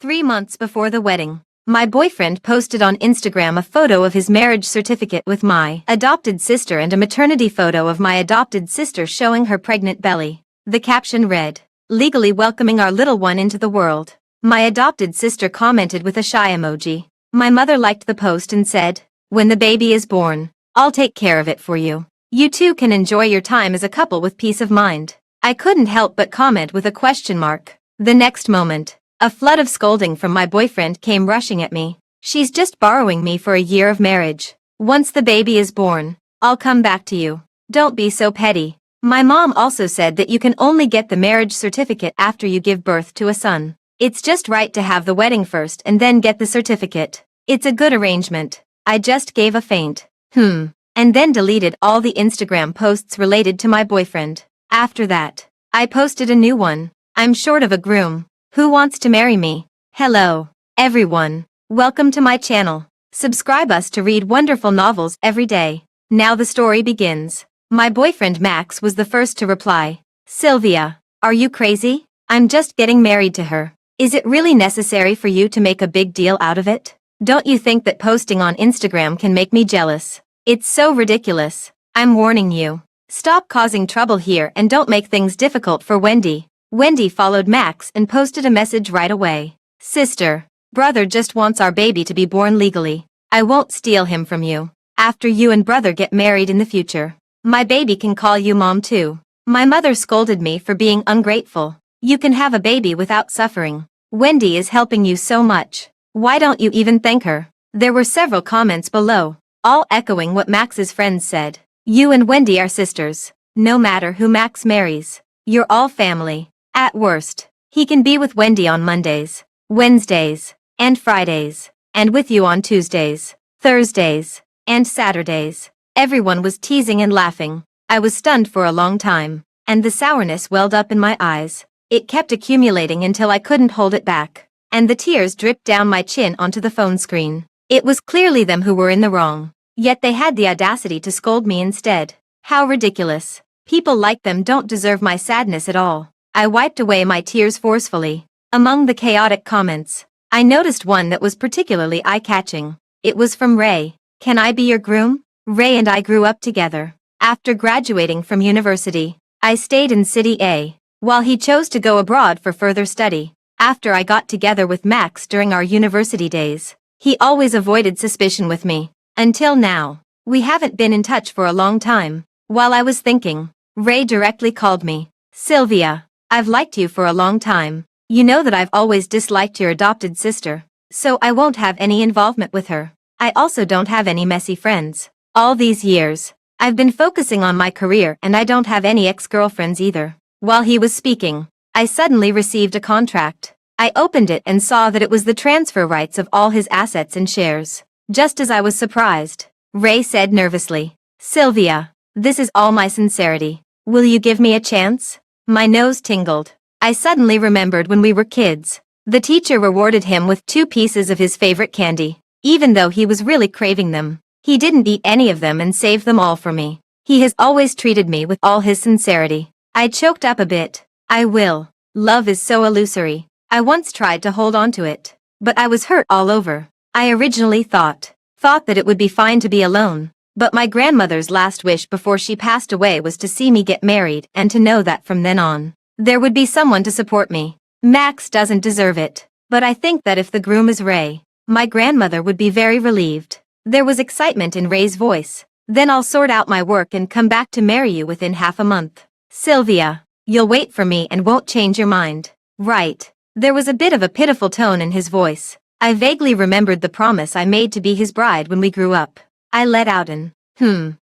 3 months before the wedding, my boyfriend posted on Instagram a photo of his marriage certificate with my adopted sister and a maternity photo of my adopted sister showing her pregnant belly. The caption read, "Legally welcoming our little one into the world." My adopted sister commented with a shy emoji. My mother liked the post and said, "When the baby is born, I'll take care of it for you. You two can enjoy your time as a couple with peace of mind." I couldn't help but comment with a question mark. The next moment, a flood of scolding from my boyfriend came rushing at me. "She's just borrowing me for a year of marriage. Once the baby is born, I'll come back to you. Don't be so petty." My mom also said that you can only get the marriage certificate after you give birth to a son. It's just right to have the wedding first and then get the certificate. It's a good arrangement. I just gave a faint, and then deleted all the Instagram posts related to my boyfriend. After that, I posted a new one. "I'm short of a groom. Who wants to marry me?" Hello, everyone. Welcome to my channel. Subscribe us to read wonderful novels every day. Now the story begins. My boyfriend Max was the first to reply. "Sylvia, are you crazy? I'm just getting married to her. Is it really necessary for you to make a big deal out of it? Don't you think that posting on Instagram can make me jealous? It's so ridiculous. I'm warning you. Stop causing trouble here and don't make things difficult for Wendy." Wendy followed Max and posted a message right away. "Sister, brother just wants our baby to be born legally. I won't steal him from you. After you and brother get married in the future, my baby can call you mom too." My mother scolded me for being ungrateful. "You can have a baby without suffering. Wendy is helping you so much. Why don't you even thank her?" There were several comments below, all echoing what Max's friends said. "You and Wendy are sisters. No matter who Max marries, you're all family. At worst, he can be with Wendy on Mondays, Wednesdays, and Fridays, and with you on Tuesdays, Thursdays, and Saturdays." Everyone was teasing and laughing. I was stunned for a long time, and the sourness welled up in my eyes. It kept accumulating until I couldn't hold it back, and the tears dripped down my chin onto the phone screen. It was clearly them who were in the wrong, yet they had the audacity to scold me instead. How ridiculous. People like them don't deserve my sadness at all. I wiped away my tears forcefully. Among the chaotic comments, I noticed one that was particularly eye-catching. It was from Ray. "Can I be your groom? Ray and I grew up together. After graduating from university, I stayed in City A, while he chose to go abroad for further study. After I got together with Max during our university days, he always avoided suspicion with me. Until now, we haven't been in touch for a long time." While I was thinking, Ray directly called me. "Sylvia, I've liked you for a long time. You know that I've always disliked your adopted sister, so I won't have any involvement with her. I also don't have any messy friends. All these years, I've been focusing on my career and I don't have any ex-girlfriends either." While he was speaking, I suddenly received a contract. I opened it and saw that it was the transfer rights of all his assets and shares. Just as I was surprised, Ray said nervously, "Sylvia, this is all my sincerity. Will you give me a chance?" My nose tingled. I suddenly remembered when we were kids. The teacher rewarded him with 2 pieces of his favorite candy, even though he was really craving them. He didn't eat any of them and saved them all for me. He has always treated me with all his sincerity. I choked up a bit. I will. Love is so illusory. I once tried to hold on to it, but I was hurt all over. I originally thought that it would be fine to be alone. But my grandmother's last wish before she passed away was to see me get married and to know that from then on, there would be someone to support me. Max doesn't deserve it, but I think that if the groom is Ray, my grandmother would be very relieved. There was excitement in Ray's voice. "Then I'll sort out my work and come back to marry you within half a month. Sylvia, you'll wait for me and won't change your mind, right?" There was a bit of a pitiful tone in his voice. I vaguely remembered the promise I made to be his bride when we grew up. I let out an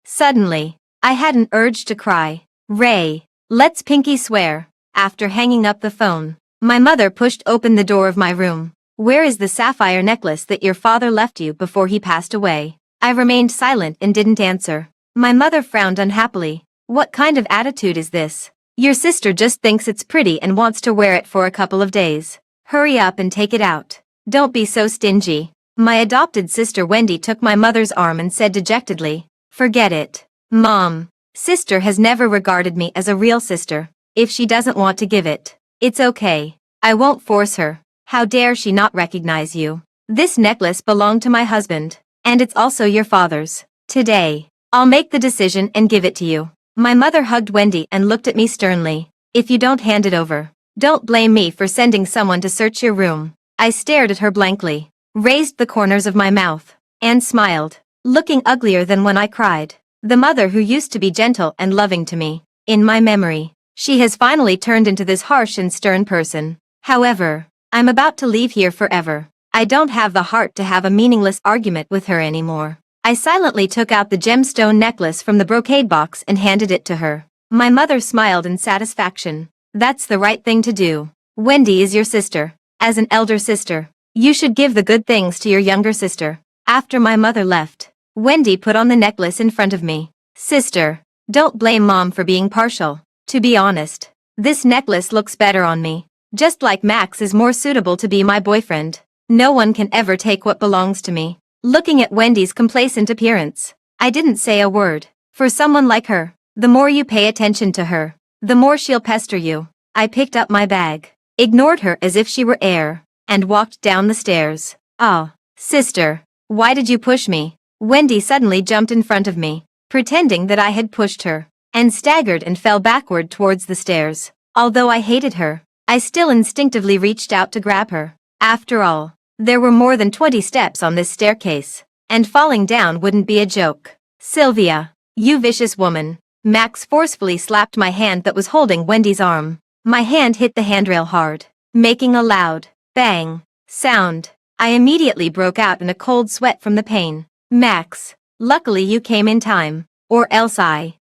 Suddenly, I had an urge to cry. "Ray, let's pinky swear." After hanging up the phone, my mother pushed open the door of my room. "Where is the sapphire necklace that your father left you before he passed away?" I remained silent and didn't answer. My mother frowned unhappily. "What kind of attitude is this? Your sister just thinks it's pretty and wants to wear it for a couple of days. Hurry up and take it out. Don't be so stingy." My adopted sister Wendy took my mother's arm and said dejectedly, "Forget it, Mom. Sister has never regarded me as a real sister. If she doesn't want to give it, it's okay. I won't force her." How dare she not recognize you? This necklace belonged to my husband, and it's also your father's. Today, I'll make the decision and give it to you. My mother hugged Wendy and looked at me sternly. If you don't hand it over, don't blame me for sending someone to search your room. I stared at her blankly, raised the corners of my mouth, and smiled, looking uglier than when I cried. The mother who used to be gentle and loving to me, in my memory, she has finally turned into this harsh and stern person. However, I'm about to leave here forever. I don't have the heart to have a meaningless argument with her anymore. I silently took out the gemstone necklace from the brocade box and handed it to her. My mother smiled in satisfaction. That's the right thing to do. Wendy is your sister. As an elder sister, you should give the good things to your younger sister. After my mother left, Wendy put on the necklace in front of me. Sister, don't blame Mom for being partial. To be honest, this necklace looks better on me. Just like Max is more suitable to be my boyfriend. No one can ever take what belongs to me. Looking at Wendy's complacent appearance, I didn't say a word. For someone like her, the more you pay attention to her, the more she'll pester you. I picked up my bag, ignored her as if she were air, and walked down the stairs. Oh, sister, why did you push me? Wendy suddenly jumped in front of me, pretending that I had pushed her, and staggered and fell backward towards the stairs. Although I hated her, I still instinctively reached out to grab her. After all, there were more than 20 steps on this staircase, and falling down wouldn't be a joke. Sylvia, you vicious woman. Max forcefully slapped my hand that was holding Wendy's arm. My hand hit the handrail hard, making a loud bang sound. I immediately broke out in a cold sweat from the pain. Max, luckily you came in time, or else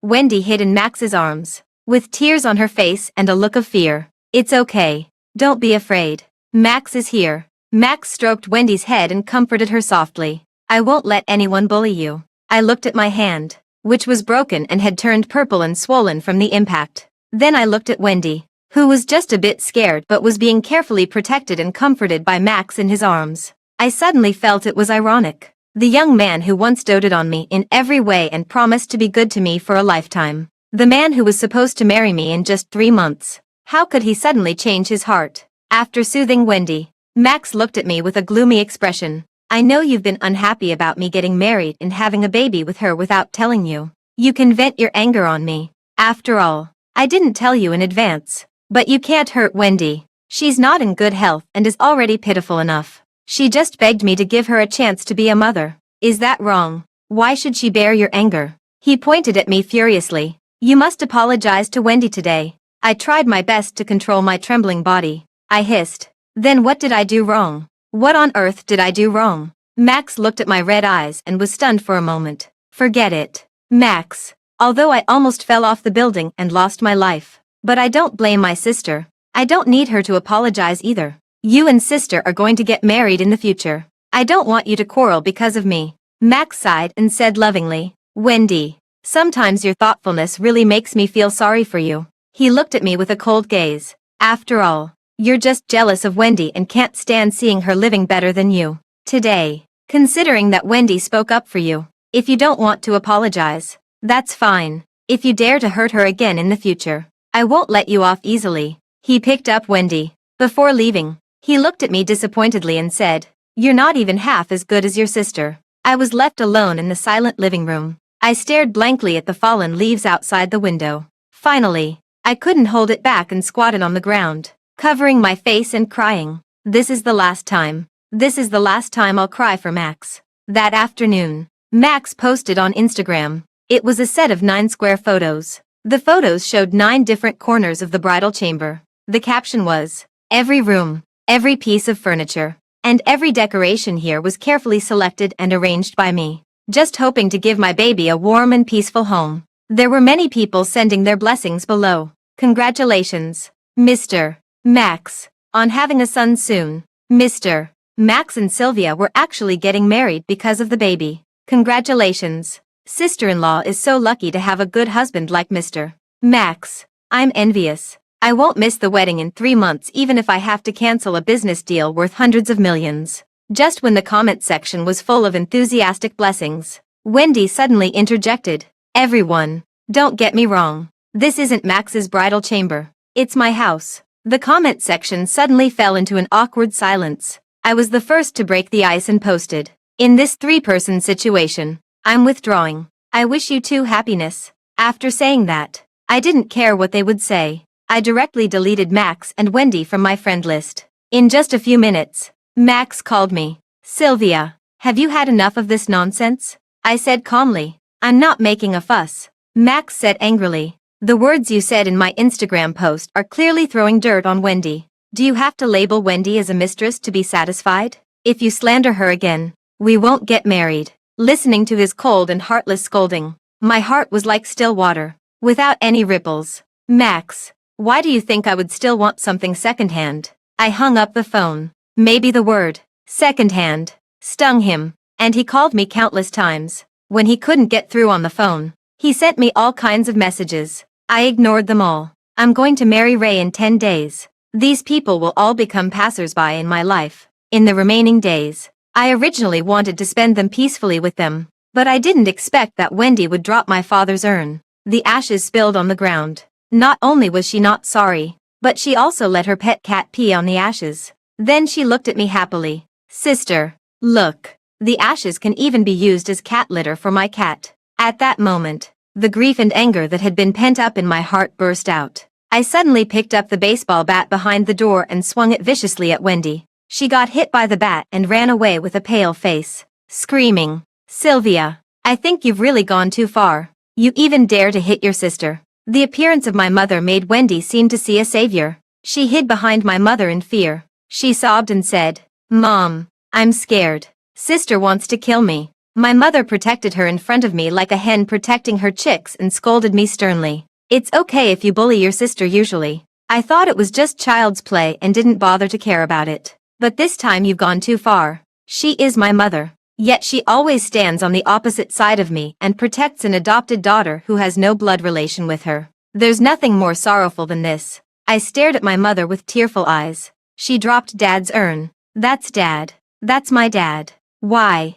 Wendy hid in Max's arms, with tears on her face and a look of fear. It's okay. Don't be afraid. Max is here. Max stroked Wendy's head and comforted her softly. I won't let anyone bully you. I looked at my hand, which was broken and had turned purple and swollen from the impact. Then I looked at Wendy, who was just a bit scared but was being carefully protected and comforted by Max in his arms. I suddenly felt it was ironic. The young man who once doted on me in every way and promised to be good to me for a lifetime. The man who was supposed to marry me in just 3 months. How could he suddenly change his heart? After soothing Wendy, Max looked at me with a gloomy expression. I know you've been unhappy about me getting married and having a baby with her without telling you. You can vent your anger on me. After all, I didn't tell you in advance. But you can't hurt Wendy. She's not in good health and is already pitiful enough. She just begged me to give her a chance to be a mother. Is that wrong? Why should she bear your anger? He pointed at me furiously. You must apologize to Wendy today. I tried my best to control my trembling body. I hissed. Then what did I do wrong? What on earth did I do wrong? Max looked at my red eyes and was stunned for a moment. Forget it. Max. Although I almost fell off the building and lost my life. But I don't blame my sister. I don't need her to apologize either. You and sister are going to get married in the future. I don't want you to quarrel because of me. Max sighed and said lovingly, Wendy, sometimes your thoughtfulness really makes me feel sorry for you. He looked at me with a cold gaze. After all, you're just jealous of Wendy and can't stand seeing her living better than you. Today, considering that Wendy spoke up for you, if you don't want to apologize, that's fine. If you dare to hurt her again in the future, I won't let you off easily. He picked up Wendy. Before leaving, he looked at me disappointedly and said, You're not even half as good as your sister. I was left alone in the silent living room. I stared blankly at the fallen leaves outside the window. Finally, I couldn't hold it back and squatted on the ground, covering my face and crying. This is the last time. This is the last time I'll cry for Max. That afternoon, Max posted on Instagram. It was a set of 9 square photos. The photos showed 9 different corners of the bridal chamber. The caption was, Every room, every piece of furniture, and every decoration here was carefully selected and arranged by me, just hoping to give my baby a warm and peaceful home. There were many people sending their blessings below. Congratulations, Mr. Max, on having a son soon. Mr. Max and Sylvia were actually getting married because of the baby. Congratulations. Sister-in-law is so lucky to have a good husband like Mr. Max. I'm envious. I won't miss the wedding in 3 months even if I have to cancel a business deal worth hundreds of millions. Just when the comment section was full of enthusiastic blessings, Wendy suddenly interjected. Everyone, don't get me wrong. This isn't Max's bridal chamber. It's my house. The comment section suddenly fell into an awkward silence. I was the first to break the ice and posted, "In this three-person situation, I'm withdrawing. I wish you two happiness." After saying that, I didn't care what they would say. I directly deleted Max and Wendy from my friend list. In just a few minutes, Max called me. "Sylvia, have you had enough of this nonsense?" I said calmly. "I'm not making a fuss." Max said angrily, "The words you said in my Instagram post are clearly throwing dirt on Wendy. Do you have to label Wendy as a mistress to be satisfied? If you slander her again, we won't get married." Listening to his cold and heartless scolding, my heart was like still water, without any ripples. "Max, why do you think I would still want something secondhand?" I hung up the phone. Maybe the word, secondhand, stung him, and he called me countless times. When he couldn't get through on the phone, he sent me all kinds of messages. I ignored them all. I'm going to marry Ray in 10 days. These people will all become passers-by in my life. In the remaining days, I originally wanted to spend them peacefully with them, but I didn't expect that Wendy would drop my father's urn. The ashes spilled on the ground. Not only was she not sorry, but she also let her pet cat pee on the ashes. Then she looked at me happily. "Sister, look. The ashes can even be used as cat litter for my cat." At that moment, the grief and anger that had been pent up in my heart burst out. I suddenly picked up the baseball bat behind the door and swung it viciously at Wendy. She got hit by the bat and ran away with a pale face, screaming, "Sylvia, I think you've really gone too far. You even dare to hit your sister." The appearance of my mother made Wendy seem to see a savior. She hid behind my mother in fear. She sobbed and said, "Mom, I'm scared. Sister wants to kill me." My mother protected her in front of me like a hen protecting her chicks and scolded me sternly. "It's okay if you bully your sister usually. I thought it was just child's play and didn't bother to care about it. But this time you've gone too far. She is my mother. Yet she always stands on the opposite side of me and protects an adopted daughter who has no blood relation with her. There's nothing more sorrowful than this." I stared at my mother with tearful eyes. She dropped Dad's urn. "That's Dad. That's my dad. Why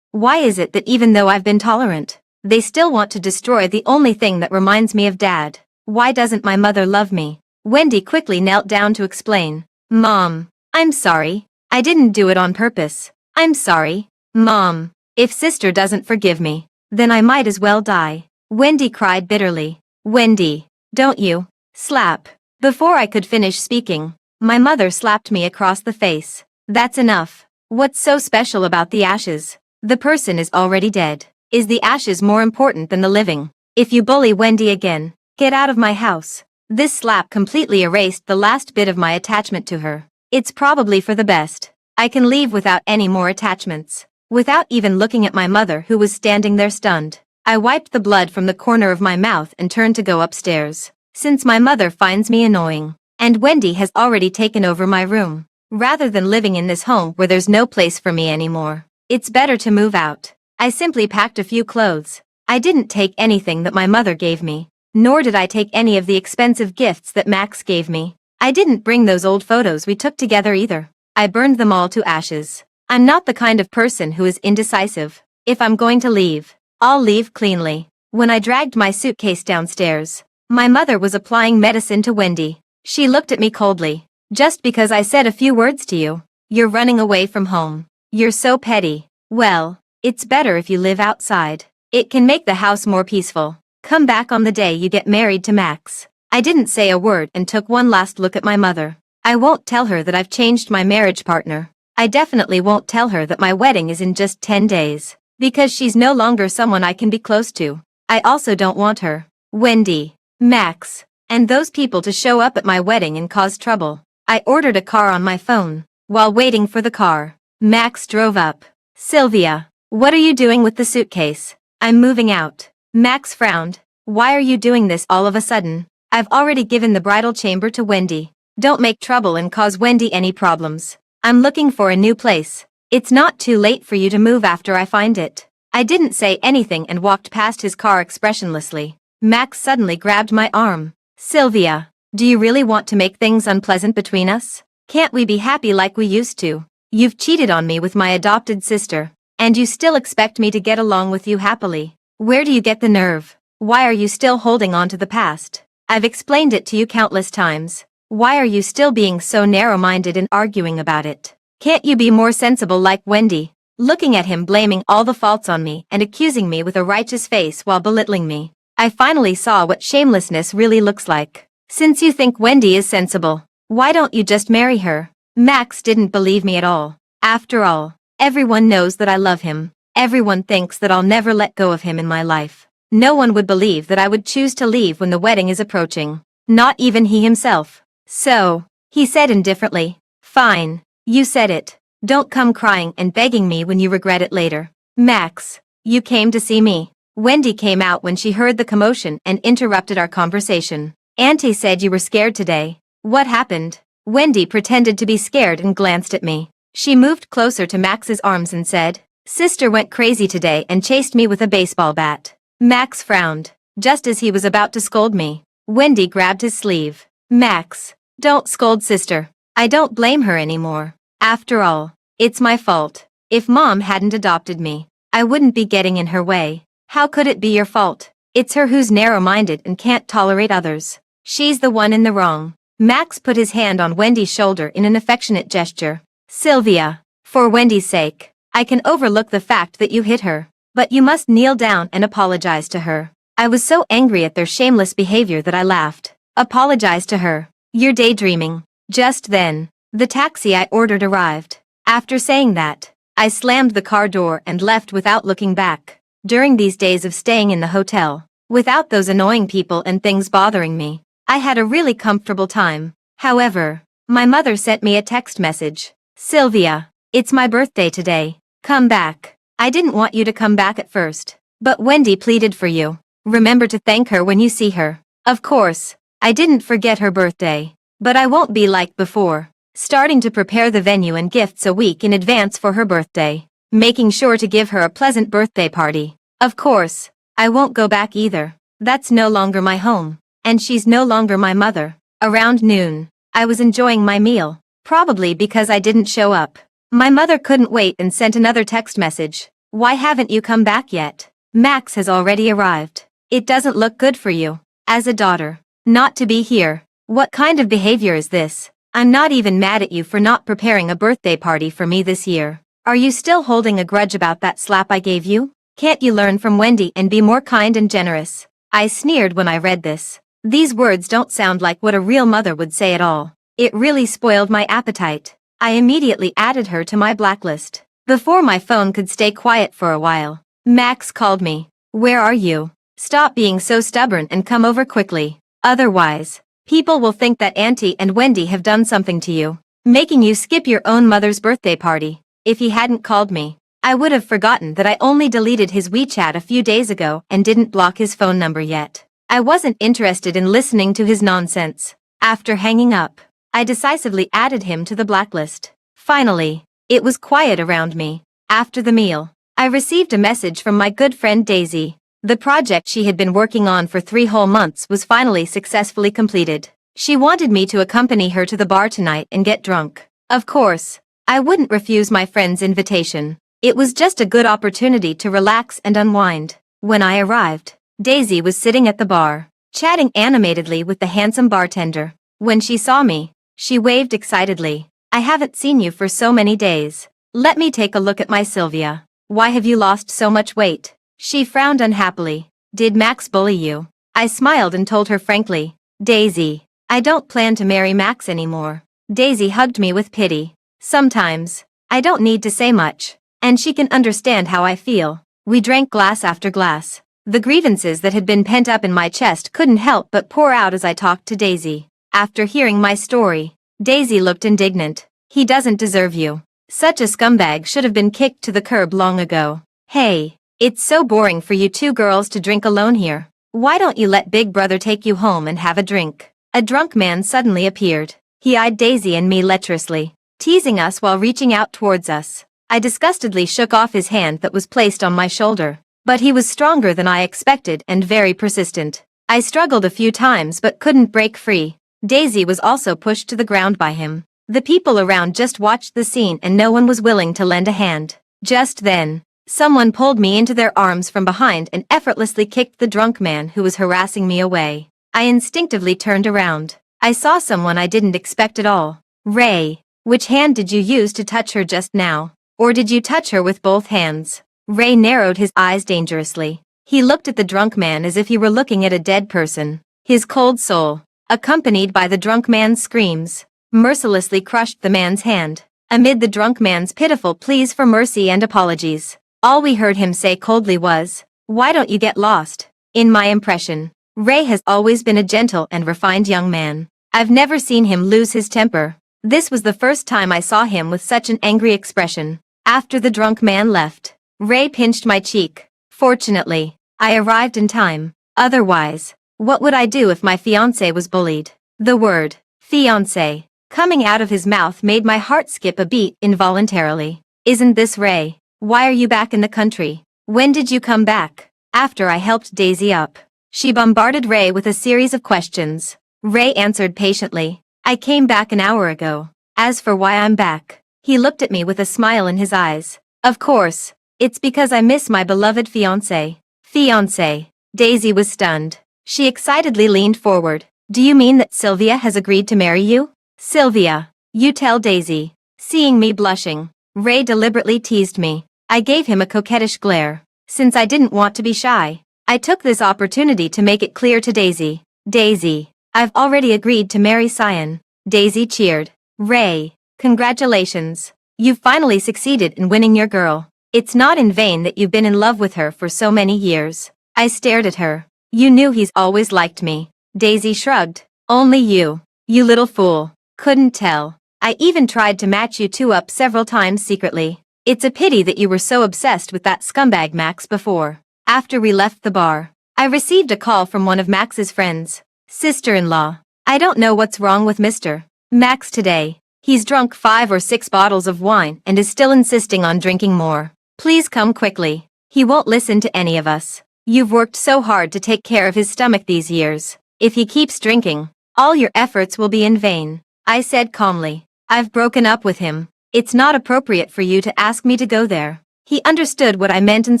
is it that even though I've been tolerant, they still want to destroy the only thing that reminds me of Dad? Why doesn't my mother love me?" Wendy quickly knelt down to explain. "Mom, I'm sorry. I didn't do it on purpose. I'm sorry, Mom. If sister doesn't forgive me, then I might as well die." Wendy cried bitterly. "Wendy, don't you slap." Before I could finish speaking, my mother slapped me across the face. "That's enough. What's so special about the ashes? The person is already dead. Is the ashes more important than the living? If you bully Wendy again, get out of my house." This slap completely erased the last bit of my attachment to her. It's probably for the best. I can leave without any more attachments. Without even looking at my mother who was standing there stunned, I wiped the blood from the corner of my mouth and turned to go upstairs. Since my mother finds me annoying, and Wendy has already taken over my room, rather than living in this home where there's no place for me anymore, it's better to move out. I simply packed a few clothes. I didn't take anything that my mother gave me, nor did I take any of the expensive gifts that Max gave me. I didn't bring those old photos we took together either. I burned them all to ashes. I'm not the kind of person who is indecisive. If I'm going to leave, I'll leave cleanly. When I dragged my suitcase downstairs, my mother was applying medicine to Wendy. She looked at me coldly. "Just because I said a few words to you, you're running away from home. You're so petty. Well, it's better if you live outside. It can make the house more peaceful. Come back on the day you get married to Max." I didn't say a word and took one last look at my mother. I won't tell her that I've changed my marriage partner. I definitely won't tell her that my wedding is in just 10 days, because she's no longer someone I can be close to. I also don't want her, Wendy, Max, and those people to show up at my wedding and cause trouble. I ordered a car on my phone. While waiting for the car, Max drove up. "Sylvia, what are you doing with the suitcase?" "I'm moving out." Max frowned. "Why are you doing this all of a sudden?" "I've already given the bridal chamber to Wendy. Don't make trouble and cause Wendy any problems. I'm looking for a new place. It's not too late for you to move after I find it." I didn't say anything and walked past his car expressionlessly. Max suddenly grabbed my arm. "Sylvia, do you really want to make things unpleasant between us? Can't we be happy like we used to? You've cheated on me with my adopted sister, and you still expect me to get along with you happily. Where do you get the nerve? Why are you still holding on to the past? I've explained it to you countless times. Why are you still being so narrow-minded and arguing about it? Can't you be more sensible like Wendy? Looking at him blaming all the faults on me and accusing me with a righteous face while belittling me. I finally saw what shamelessness really looks like. Since you think Wendy is sensible, why don't you just marry her? Max didn't believe me at all. After all, everyone knows that I love him. Everyone thinks that I'll never let go of him in my life. No one would believe that I would choose to leave when the wedding is approaching. Not even he himself. So, he said indifferently, "Fine, you said it. Don't come crying and begging me when you regret it later." Max, you came to see me. Wendy came out when she heard the commotion and interrupted our conversation. Auntie said you were scared today. What happened? Wendy pretended to be scared and glanced at me. She moved closer to Max's arms and said, "Sister went crazy today and chased me with a baseball bat." Max frowned. Just as he was about to scold me, Wendy grabbed his sleeve. "Max, don't scold sister. I don't blame her anymore. After all, it's my fault. If Mom hadn't adopted me, I wouldn't be getting in her way. How could it be your fault? It's her who's narrow-minded and can't tolerate others. She's the one in the wrong." Max put his hand on Wendy's shoulder in an affectionate gesture. "Sylvia, for Wendy's sake, I can overlook the fact that you hit her, but you must kneel down and apologize to her." I was so angry at their shameless behavior that I laughed. "Apologize to her? You're daydreaming." Just then, the taxi I ordered arrived. After saying that, I slammed the car door and left without looking back. During these days of staying in the hotel, without those annoying people and things bothering me, I had a really comfortable time. However, my mother sent me a text message. "Sylvia, it's my birthday today. Come back." I didn't want you to come back at first, but Wendy pleaded for you. Remember to thank her when you see her. Of course, I didn't forget her birthday, but I won't be like before, starting to prepare the venue and gifts a week in advance for her birthday, making sure to give her a pleasant birthday party. Of course, I won't go back either. That's no longer my home, and she's no longer my mother. Around noon, I was enjoying my meal, probably because I didn't show up. My mother couldn't wait and sent another text message. "Why haven't you come back yet? Max has already arrived. It doesn't look good for you, as a daughter, not to be here. What kind of behavior is this? I'm not even mad at you for not preparing a birthday party for me this year. Are you still holding a grudge about that slap I gave you? Can't you learn from Wendy and be more kind and generous?" I sneered when I read this. These words don't sound like what a real mother would say at all. It really spoiled my appetite. I immediately added her to my blacklist. Before my phone could stay quiet for a while, Max called me. "Where are you? Stop being so stubborn and come over quickly. Otherwise, people will think that Auntie and Wendy have done something to you, making you skip your own mother's birthday party." If he hadn't called me, I would have forgotten that I only deleted his WeChat a few days ago and didn't block his phone number yet. I wasn't interested in listening to his nonsense. After hanging up, I decisively added him to the blacklist. Finally, it was quiet around me. After the meal, I received a message from my good friend Daisy. The project she had been working on for 3 whole months was finally successfully completed. She wanted me to accompany her to the bar tonight and get drunk. Of course, I wouldn't refuse my friend's invitation. It was just a good opportunity to relax and unwind. When I arrived, Daisy was sitting at the bar, chatting animatedly with the handsome bartender. When she saw me, she waved excitedly. "I haven't seen you for so many days. Let me take a look at my Sylvia. Why have you lost so much weight?" She frowned unhappily. "Did Max bully you?" I smiled and told her frankly, "Daisy, I don't plan to marry Max anymore." Daisy hugged me with pity. Sometimes, I don't need to say much, and she can understand how I feel. We drank glass after glass. The grievances that had been pent up in my chest couldn't help but pour out as I talked to Daisy. After hearing my story, Daisy looked indignant. "He doesn't deserve you. Such a scumbag should have been kicked to the curb long ago." "Hey, it's so boring for you two girls to drink alone here. Why don't you let Big Brother take you home and have a drink?" A drunk man suddenly appeared. He eyed Daisy and me lecherously, teasing us while reaching out towards us. I disgustedly shook off his hand that was placed on my shoulder. But he was stronger than I expected and very persistent. I struggled a few times but couldn't break free. Daisy was also pushed to the ground by him. The people around just watched the scene and no one was willing to lend a hand. Just then, someone pulled me into their arms from behind and effortlessly kicked the drunk man who was harassing me away. I instinctively turned around. I saw someone I didn't expect at all. Ray, which hand did you use to touch her just now? Or did you touch her with both hands? Ray narrowed his eyes dangerously. He looked at the drunk man as if he were looking at a dead person. His cold soul, accompanied by the drunk man's screams, mercilessly crushed the man's hand. Amid the drunk man's pitiful pleas for mercy and apologies, all we heard him say coldly was, "Why don't you get lost?" In my impression, Ray has always been a gentle and refined young man. I've never seen him lose his temper. This was the first time I saw him with such an angry expression. After the drunk man left, Ray pinched my cheek. Fortunately, I arrived in time. Otherwise, what would I do if my fiancé was bullied? The word, fiancé, coming out of his mouth made my heart skip a beat involuntarily. Isn't this Ray? Why are you back in the country? When did you come back? After I helped Daisy up. She bombarded Ray with a series of questions. Ray answered patiently. I came back an hour ago. As for why I'm back, he looked at me with a smile in his eyes. Of course, it's because I miss my beloved fiancé. Fiancé. Daisy was stunned. She excitedly leaned forward. Do you mean that Sylvia has agreed to marry you? Sylvia, you tell Daisy. Seeing me blushing, Ray deliberately teased me. I gave him a coquettish glare. Since I didn't want to be shy, I took this opportunity to make it clear to Daisy. Daisy, I've already agreed to marry Cyan. Daisy cheered. Ray, congratulations. You've finally succeeded in winning your girl. It's not in vain that you've been in love with her for so many years. I stared at her. You knew he's always liked me. Daisy shrugged. Only you. You little fool. Couldn't tell. I even tried to match you two up several times secretly. It's a pity that you were so obsessed with that scumbag Max before. After we left the bar, I received a call from one of Max's friends. Sister-in-law. I don't know what's wrong with Mr. Max today. He's drunk 5 or 6 bottles of wine and is still insisting on drinking more. Please come quickly. He won't listen to any of us. You've worked so hard to take care of his stomach these years. If he keeps drinking, all your efforts will be in vain. I said calmly. I've broken up with him. It's not appropriate for you to ask me to go there. He understood what I meant and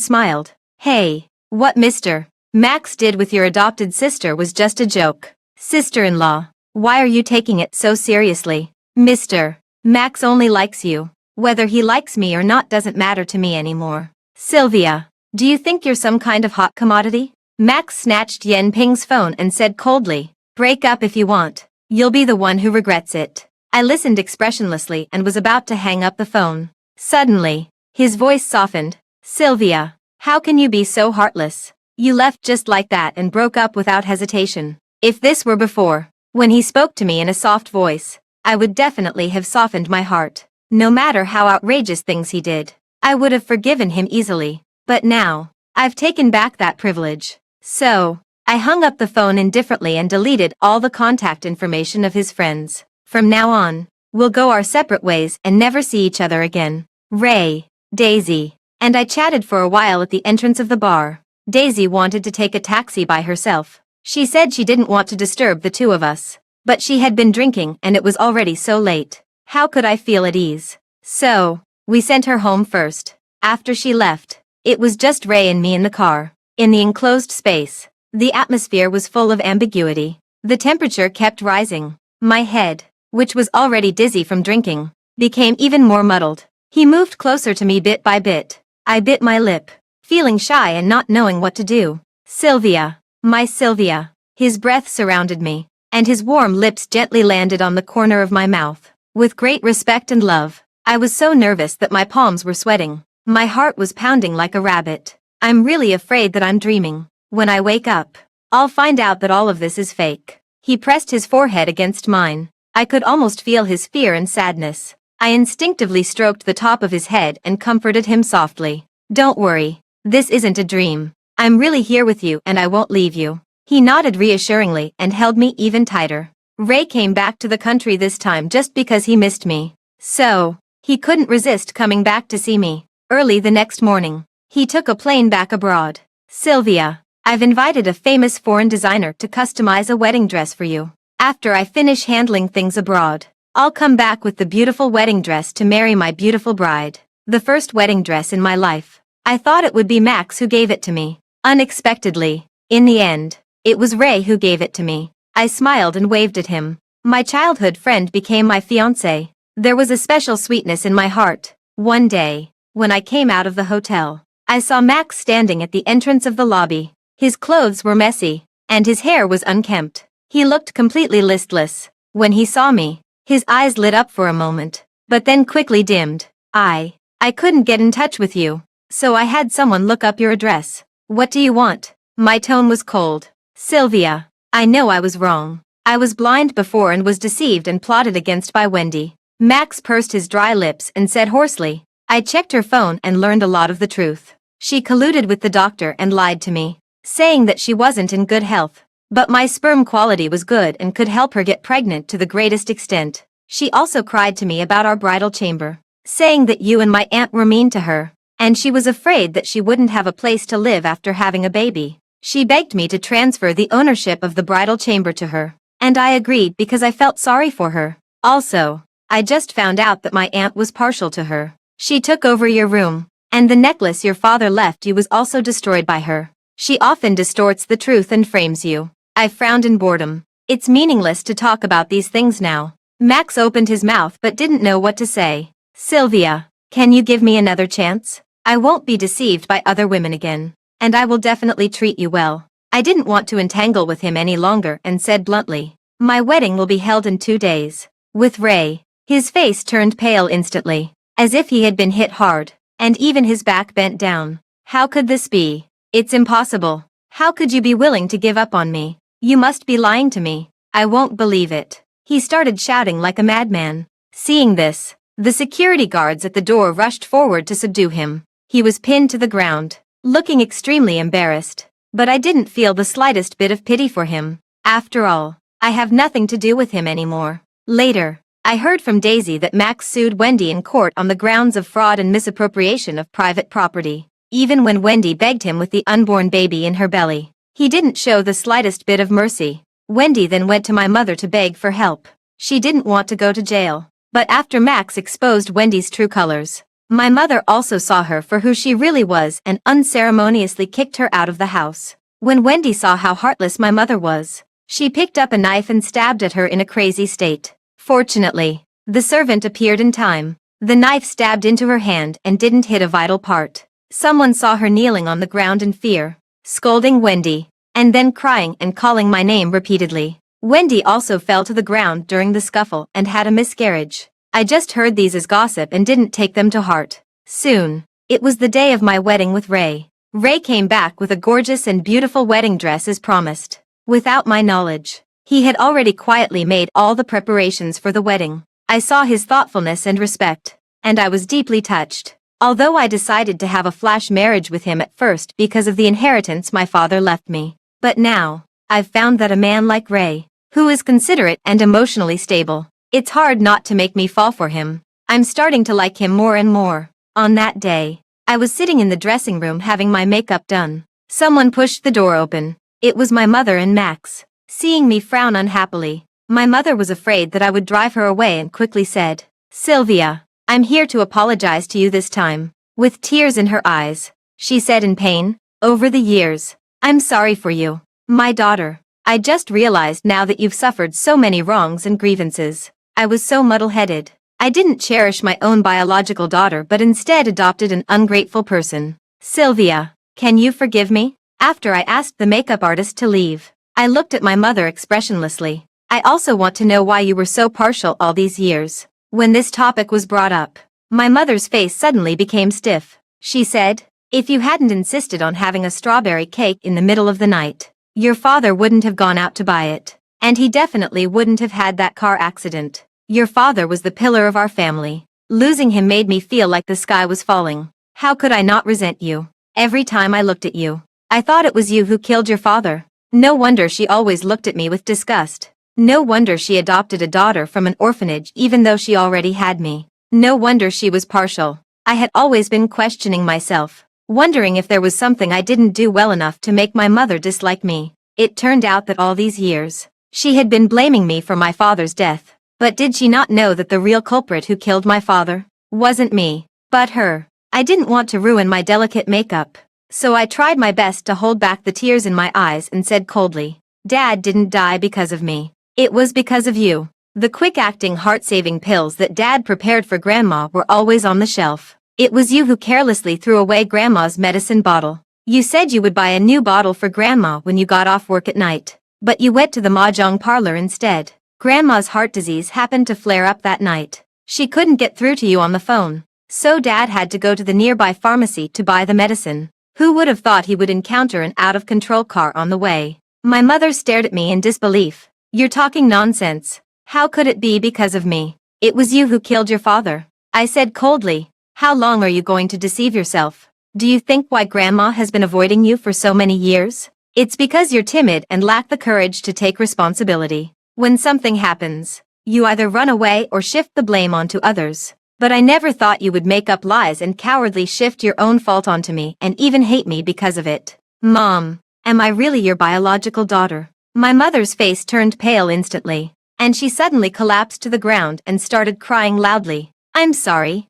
smiled. Hey, what Mr. Max did with your adopted sister was just a joke. Sister-in-law, why are you taking it so seriously? Mr. Max only likes you. Whether he likes me or not doesn't matter to me anymore. Sylvia, do you think you're some kind of hot commodity? Max snatched Yen Ping's phone and said coldly, break up if you want. You'll be the one who regrets it. I listened expressionlessly and was about to hang up the phone. Suddenly, his voice softened. Sylvia, how can you be so heartless? You left just like that and broke up without hesitation. If this were before, when he spoke to me in a soft voice, I would definitely have softened my heart. No matter how outrageous things he did, I would have forgiven him easily. But now, I've taken back that privilege. So, I hung up the phone indifferently and deleted all the contact information of his friends. From now on, we'll go our separate ways and never see each other again. Ray, Daisy, and I chatted for a while at the entrance of the bar. Daisy wanted to take a taxi by herself. She said she didn't want to disturb the two of us. But she had been drinking and it was already so late. How could I feel at ease? So, we sent her home first. After she left, it was just Ray and me in the car. In the enclosed space, the atmosphere was full of ambiguity. The temperature kept rising. My head, which was already dizzy from drinking, became even more muddled. He moved closer to me bit by bit. I bit my lip, feeling shy and not knowing what to do. Sylvia, my Sylvia. His breath surrounded me, and his warm lips gently landed on the corner of my mouth. With great respect and love, I was so nervous that my palms were sweating. My heart was pounding like a rabbit. I'm really afraid that I'm dreaming. When I wake up, I'll find out that all of this is fake. He pressed his forehead against mine. I could almost feel his fear and sadness. I instinctively stroked the top of his head and comforted him softly. Don't worry. This isn't a dream. I'm really here with you and I won't leave you. He nodded reassuringly and held me even tighter. Ray came back to the country this time just because he missed me. So, he couldn't resist coming back to see me. Early the next morning, he took a plane back abroad. Sylvia, I've invited a famous foreign designer to customize a wedding dress for you. After I finish handling things abroad, I'll come back with the beautiful wedding dress to marry my beautiful bride. The first wedding dress in my life. I thought it would be Max who gave it to me. Unexpectedly, in the end, it was Ray who gave it to me. I smiled and waved at him. My childhood friend became my fiancé. There was a special sweetness in my heart. One day, when I came out of the hotel, I saw Max standing at the entrance of the lobby. His clothes were messy, and his hair was unkempt. He looked completely listless. When he saw me, his eyes lit up for a moment, but then quickly dimmed. I couldn't get in touch with you, so I had someone look up your address. What do you want? My tone was cold. Sylvia, I know I was wrong. I was blind before and was deceived and plotted against by Wendy. Max pursed his dry lips and said hoarsely, I checked her phone and learned a lot of the truth. She colluded with the doctor and lied to me, saying that she wasn't in good health. But my sperm quality was good and could help her get pregnant to the greatest extent. She also cried to me about our bridal chamber, saying that you and my aunt were mean to her, and she was afraid that she wouldn't have a place to live after having a baby. She begged me to transfer the ownership of the bridal chamber to her, and I agreed because I felt sorry for her. Also, I just found out that my aunt was partial to her. She took over your room, and the necklace your father left you was also destroyed by her. She often distorts the truth and frames you. I frowned in boredom. It's meaningless to talk about these things now. Max opened his mouth but didn't know what to say. Sylvia, can you give me another chance? I won't be deceived by other women again, and I will definitely treat you well. I didn't want to entangle with him any longer and said bluntly, my wedding will be held in 2 days. With Ray. His face turned pale instantly, as if he had been hit hard, and even his back bent down. How could this be? It's impossible. How could you be willing to give up on me? You must be lying to me. I won't believe it. He started shouting like a madman. Seeing this, the security guards at the door rushed forward to subdue him. He was pinned to the ground, looking extremely embarrassed. But I didn't feel the slightest bit of pity for him. After all, I have nothing to do with him anymore. Later, I heard from Daisy that Max sued Wendy in court on the grounds of fraud and misappropriation of private property. Even when Wendy begged him with the unborn baby in her belly, he didn't show the slightest bit of mercy. Wendy then went to my mother to beg for help. She didn't want to go to jail. But after Max exposed Wendy's true colors, my mother also saw her for who she really was and unceremoniously kicked her out of the house. When Wendy saw how heartless my mother was, she picked up a knife and stabbed at her in a crazy state. Fortunately, the servant appeared in time. The knife stabbed into her hand and didn't hit a vital part. Someone saw her kneeling on the ground in fear, scolding Wendy, and then crying and calling my name repeatedly. Wendy also fell to the ground during the scuffle and had a miscarriage. I just heard these as gossip and didn't take them to heart. Soon, it was the day of my wedding with Ray. Ray came back with a gorgeous and beautiful wedding dress as promised. Without my knowledge, he had already quietly made all the preparations for the wedding. I saw his thoughtfulness and respect, and I was deeply touched. Although I decided to have a flash marriage with him at first because of the inheritance my father left me. But now, I've found that a man like Ray, who is considerate and emotionally stable, it's hard not to make me fall for him. I'm starting to like him more and more. On that day, I was sitting in the dressing room having my makeup done. Someone pushed the door open. It was my mother and Max. Seeing me frown unhappily, my mother was afraid that I would drive her away and quickly said, Sylvia, I'm here to apologize to you this time. With tears in her eyes, she said in pain, over the years, I'm sorry for you, my daughter. I just realized now that you've suffered so many wrongs and grievances. I was so muddle-headed. I didn't cherish my own biological daughter but instead adopted an ungrateful person. Sylvia, can you forgive me? After I asked the makeup artist to leave, I looked at my mother expressionlessly. I also want to know why you were so partial all these years. When this topic was brought up, my mother's face suddenly became stiff. She said, if you hadn't insisted on having a strawberry cake in the middle of the night, your father wouldn't have gone out to buy it. And he definitely wouldn't have had that car accident. Your father was the pillar of our family. Losing him made me feel like the sky was falling. How could I not resent you? Every time I looked at you, I thought it was you who killed your father. No wonder she always looked at me with disgust. No wonder she adopted a daughter from an orphanage even though she already had me. No wonder she was partial. I had always been questioning myself, wondering if there was something I didn't do well enough to make my mother dislike me. It turned out that all these years, she had been blaming me for my father's death. But did she not know that the real culprit who killed my father wasn't me, but her? I didn't want to ruin my delicate makeup, so I tried my best to hold back the tears in my eyes and said coldly, Dad didn't die because of me. It was because of you. The quick-acting heart-saving pills that Dad prepared for Grandma were always on the shelf. It was you who carelessly threw away Grandma's medicine bottle. You said you would buy a new bottle for Grandma when you got off work at night, but you went to the mahjong parlor instead. Grandma's heart disease happened to flare up that night. She couldn't get through to you on the phone, so Dad had to go to the nearby pharmacy to buy the medicine. Who would have thought he would encounter an out-of-control car on the way? My mother stared at me in disbelief. You're talking nonsense. How could it be because of me? It was you who killed your father. I said coldly. How long are you going to deceive yourself? Do you think why Grandma has been avoiding you for so many years? It's because you're timid and lack the courage to take responsibility. When something happens, you either run away or shift the blame onto others. But I never thought you would make up lies and cowardly shift your own fault onto me and even hate me because of it. Mom, am I really your biological daughter? My mother's face turned pale instantly, and she suddenly collapsed to the ground and started crying loudly. I'm sorry.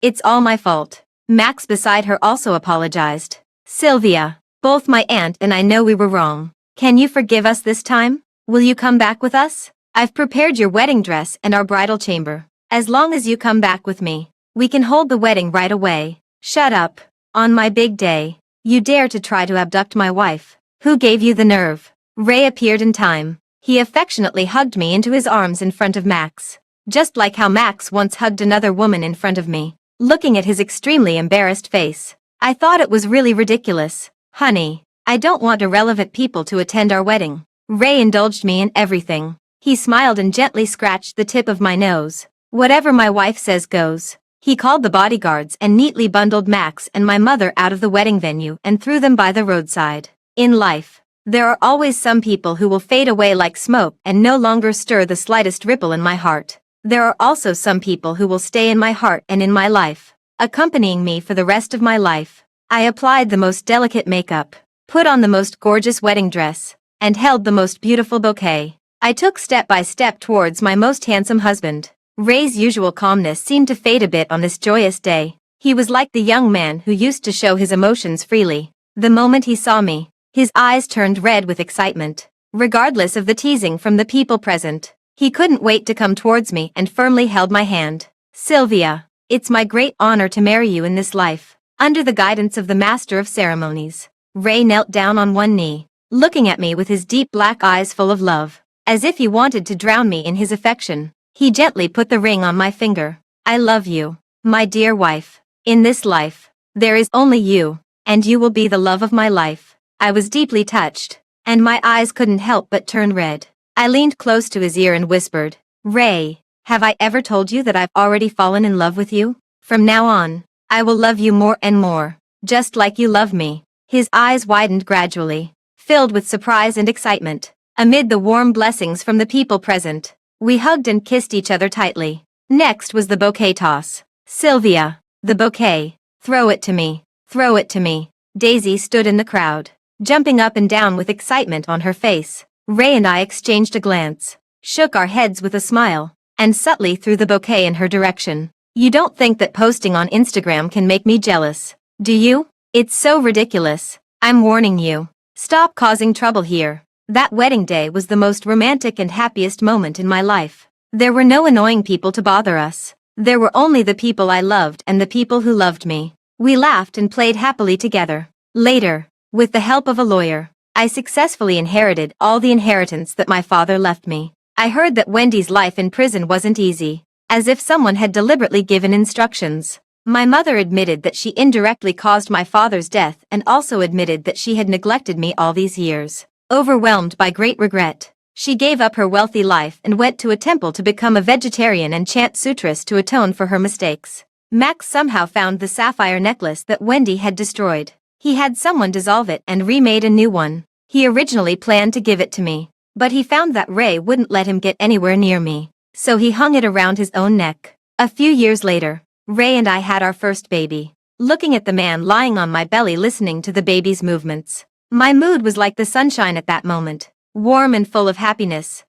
It's all my fault. Max beside her also apologized. Sylvia, both my aunt and I know we were wrong. Can you forgive us this time? Will you come back with us? I've prepared your wedding dress and our bridal chamber. As long as you come back with me, we can hold the wedding right away. Shut up. On my big day, you dare to try to abduct my wife. Who gave you the nerve? Ray appeared in time. He affectionately hugged me into his arms in front of Max. Just like how Max once hugged another woman in front of me. Looking at his extremely embarrassed face, I thought it was really ridiculous. Honey, I don't want irrelevant people to attend our wedding. Ray indulged me in everything. He smiled and gently scratched the tip of my nose. Whatever my wife says goes. He called the bodyguards and neatly bundled Max and my mother out of the wedding venue and threw them by the roadside. In life, there are always some people who will fade away like smoke and no longer stir the slightest ripple in my heart. There are also some people who will stay in my heart and in my life, accompanying me for the rest of my life. I applied the most delicate makeup, put on the most gorgeous wedding dress, and held the most beautiful bouquet. I took step by step towards my most handsome husband. Ray's usual calmness seemed to fade a bit on this joyous day. He was like the young man who used to show his emotions freely. The moment he saw me, his eyes turned red with excitement. Regardless of the teasing from the people present, he couldn't wait to come towards me and firmly held my hand. Sylvia, it's my great honor to marry you in this life. Under the guidance of the master of ceremonies, Ray knelt down on one knee, looking at me with his deep black eyes full of love. As if he wanted to drown me in his affection, he gently put the ring on my finger. I love you, my dear wife. In this life, there is only you, and you will be the love of my life. I was deeply touched, and my eyes couldn't help but turn red. I leaned close to his ear and whispered, Ray, have I ever told you that I've already fallen in love with you? From now on, I will love you more and more, just like you love me. His eyes widened gradually, filled with surprise and excitement. Amid the warm blessings from the people present, we hugged and kissed each other tightly. Next was the bouquet toss. Sylvia, the bouquet. Throw it to me. Throw it to me. Daisy stood in the crowd, jumping up and down with excitement on her face. Ray and I exchanged a glance, shook our heads with a smile, and subtly threw the bouquet in her direction. You don't think that posting on Instagram can make me jealous, do you? It's so ridiculous. I'm warning you. Stop causing trouble here. That wedding day was the most romantic and happiest moment in my life. There were no annoying people to bother us. There were only the people I loved and the people who loved me. We laughed and played happily together. Later, with the help of a lawyer, I successfully inherited all the inheritance that my father left me. I heard that Wendy's life in prison wasn't easy, as if someone had deliberately given instructions. My mother admitted that she indirectly caused my father's death and also admitted that she had neglected me all these years. Overwhelmed by great regret, she gave up her wealthy life and went to a temple to become a vegetarian and chant sutras to atone for her mistakes. Max somehow found the sapphire necklace that Wendy had destroyed. He had someone dissolve it and remade a new one. He originally planned to give it to me, but he found that Ray wouldn't let him get anywhere near me, so he hung it around his own neck. A few years later, Ray and I had our first baby. Looking at the man lying on my belly listening to the baby's movements, my mood was like the sunshine at that moment, warm and full of happiness.